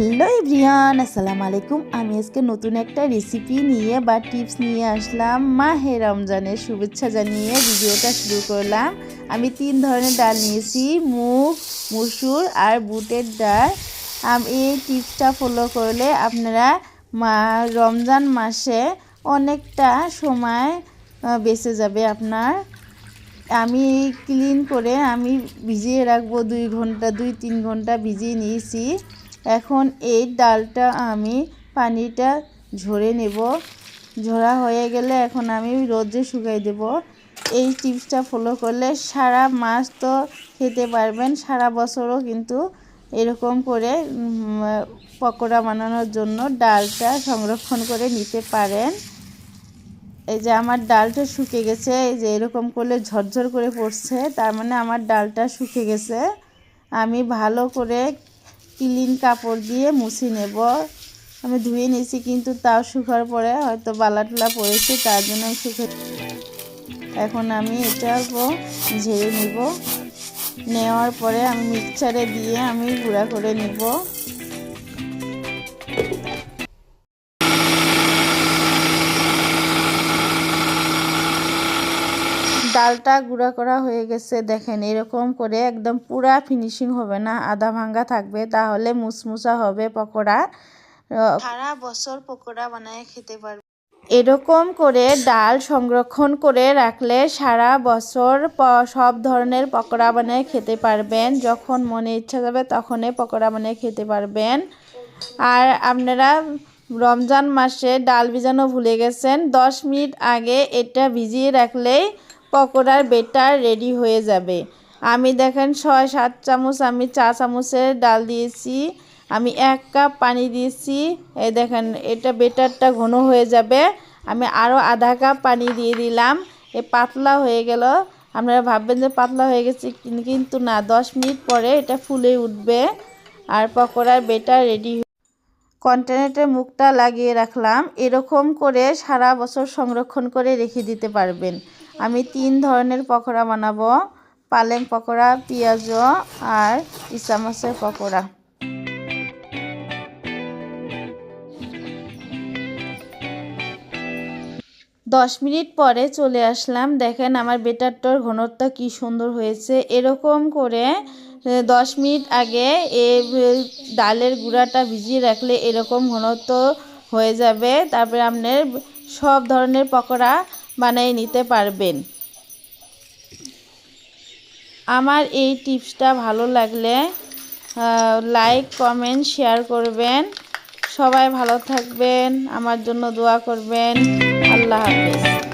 Hello everyone, আসসালামু আলাইকুম। আমি আজকে নতুন একটা রেসিপি নিয়ে বা টিপস নিয়ে আসলাম। মাহে রমজানের শুভেচ্ছা জানিয়ে ভিডিওটা শুরু করলাম। আমি 3 ধরনের ডাল নিয়েছি, মুগ, মসুর আর বুটের ডাল। এই টিপসটা ফলো করলে আপনারা রমজান মাসে অনেকটা সময় বেঁচে যাবে আপনার। আমি ক্লিন করে আমি ভিজিয়ে রাখবো 2-3 ঘন্টা ভিজিয়ে নিয়েছি। এখন এই ডালটা আমি পানিটা ঝরে নেব। ঝরা হয়ে গেলে এখন আমি রোদে শুকাই দেব। এই টিপসটা ফলো করলে সারা মাস তো খেতে পারবেন, সারা বছরও কিন্তু এরকম করে পকোড়া বানানোর জন্য ডালটা সংরক্ষণ করে নিতে পারেন। এই যে আমার ডালটা শুকিয়ে গেছে, এই যে এরকম করলে ঝরঝর করে পড়ছে, তার মানে আমার ডালটা শুকিয়ে গেছে। আমি ভালো করে ক্লিন কাপড় দিয়ে মুছে নেব। আমি ধুয়ে নিয়েছি, কিন্তু তাও শুকার পরে হয়তো বালাটলা পড়েছে, তার জন্য এখন আমি এটা ঝেড়ে নিব। নেওয়ার পরে আমি মিক্সচারে দিয়ে আমি গুঁড়া করে নিব। ডালটা গুঁড়া করা হয়ে গেছে, দেখেন এরকম করে একদম পুরা ফিনিশিং হবে না, আধা ভাঙ্গা থাকবে, তাহলে মুসমুসা হবে পকোড়া। সারা বছর পকোড়া বানায় খেতে পারবে। এরকম করে ডাল সংরক্ষণ করে রাখলে সারা বছর সব ধরনের পকোড়া বানিয়ে খেতে পারবেন। যখন মনে ইচ্ছা যাবে তখনই পকোড়া বানিয়ে খেতে পারবেন। আর আপনারা রমজান মাসে ডাল ভিজানো ভুলে গেছেন, 10 মিনিট আগে এটা ভিজিয়ে রাখলেই পকোড়ার বেটার রেডি হয়ে যাবে। আমি দেখেন 6-7 চামচ আমি চা চামচের ডাল দিয়েছি, আমি 1 কাপ পানি দিয়েছি। এই দেখেন এটা বেটারটা ঘন হয়ে যাবে। আমি আরও আধা কাপ পানি দিয়ে দিলাম। পাতলা হয়ে গেল। আপনারা ভাববেন যে পাতলা হয়ে গেছে, কিন্তু না, 10 মিনিট পরে এটা ফুলে উঠবে আর পকোড়ার বেটার রেডি। কন্টেনারের মুখটা লাগিয়ে রাখলাম। এরকম করে সারা বছর সংরক্ষণ করে রেখে দিতে পারবেন। আমি 3 ধরনের পকোড়া বানাবো, পালেং পকোড়া, পেঁয়াজু আর ইসা মাছের পকোড়া। 10 মিনিট পরে চলে আসলাম। দেখেন আমার বেটারটার ঘনত্ব কি সুন্দর হয়েছে। এরকম করে 10 মিনিট আগে ডালের গুঁড়াটা ভিজিয়ে রাখলে এরকম ঘনত্ব হয়ে যাবে। তারপরে আপনার সব ধরনের পকোড়া বানিয়ে নিতে পারবেন। আমার এই টিপসটা ভালো লাগলে লাইক, কমেন্ট, শেয়ার করবেন। সবাই ভালো থাকবেন, আমার জন্য দোয়া করবেন। আল্লাহ হাফেজ।